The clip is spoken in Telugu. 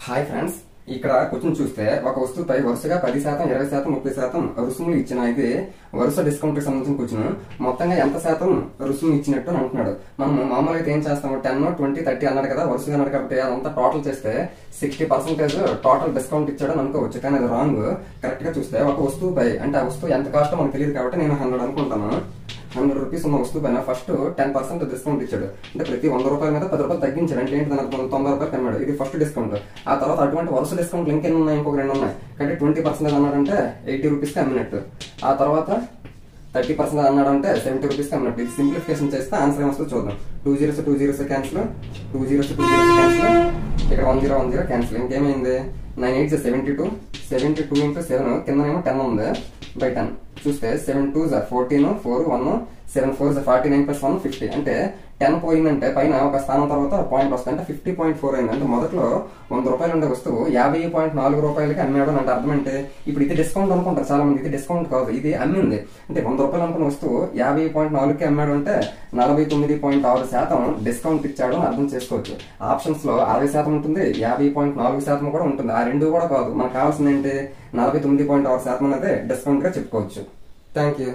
హాయ్ ఫ్రెండ్స్, ఇక్కడ క్వశ్చన్ చూస్తే ఒక వస్తువుపై వరుసగా 10%, 20%, 30% రుసుములు ఇచ్చిన ఇది వరుస డిస్కౌంట్ కి సంబంధించిన క్వశ్చన్. మొత్తంగా ఎంత శాతం రుసుము ఇచ్చినట్టు అని అంటున్నాడు. మనం మామూలుగా అయితే ఏం చేస్తాము, 10, 20, 30 అన్నాడు కదా, వరుసగా అన్నాడు కాబట్టి అదంతా టోటల్ చేస్తే 60% టోటల్ డిస్కౌంట్ ఇచ్చాడు అని అనుకోవచ్చు. కానీ అది రాంగ్. కరెక్ట్ గా చూస్తే ఒక వస్తువుపై, అంటే ఆ వస్తువు ఎంత కాస్ట్ మనకు తెలియదు కాబట్టి నేను 100 అనుకుంటాను. 100 రూపీస్ ఉన్న వస్తువు పైన ఫస్ట్ 10% డిస్కౌంట్ ఇచ్చాడు. అంటే ప్రతి 100 రూపాయల మీద 10 రూపాయలు తగ్గించాడు. అంటే ఏంటి, 90 రూపాయలు కమ్మాడు. ఇది ఫస్ట్ డిస్కౌంట్. ఆ తర్వాత అటువంటి వరుస డిస్కౌంట్లు ఇంకెన్ని ఉన్నాయి, ఇంకొక 2 ఉన్నాయి. కాబట్టి 20% అన్నాడంటే 80 రూపీస్ కి అమ్మినట్టు. ఆ తర్వాత 30% అన్నాడంటే 70 రూపీస్ కి అమ్మినట్టు. ఇది సింప్లిఫికేషన్ చేస్తే ఆన్సర్ ఏమొస్తుందో చూద్దాం. 2 zeros 2 zeros cancel, 2 zeros 2 zeros cancel, ఇక్కడ 1 0 1 0 క్యాన్సిల్. ఇంకేమైంది, 9 8 72, 72 into 7 కిందనేమో 10 ఉంది బై 10. చూస్తే 7 2s 14, 4 1, 7 4s 49 plus 1 50. అంటే 10 పోయిందంటే పైన ఒక స్థానం తర్వాత పాయింట్ వస్తుంది. అంటే 50.4 అయింది. అంటే మొదట్లో 100 రూపాయలు ఉండే వస్తువు 50.4 రూపాయలకి అమ్మాడు అంటే అర్థం అంటే, ఇప్పుడు ఇది డిస్కౌంట్ అనుకుంటారు చాలా మంది. ఇది డిస్కౌంట్ కాదు, ఇది అమ్మింది. అంటే 100 రూపాయలు అనుకున్న వస్తువు 50.4కి అమ్మాడు అంటే 49.6% డిస్కౌంట్ ఇచ్చాడు అని అర్థం చేసుకోవచ్చు. ఆప్షన్స్ లో 60% ఉంటుంది, 50.4% కూడా ఉంటుంది. ఆ రెండు కూడా కాదు. మనకు కావాల్సింది ఏంటి, 49.6% అనేది డిస్కౌంట్ గా చెప్పుకోవచ్చు. Thank you.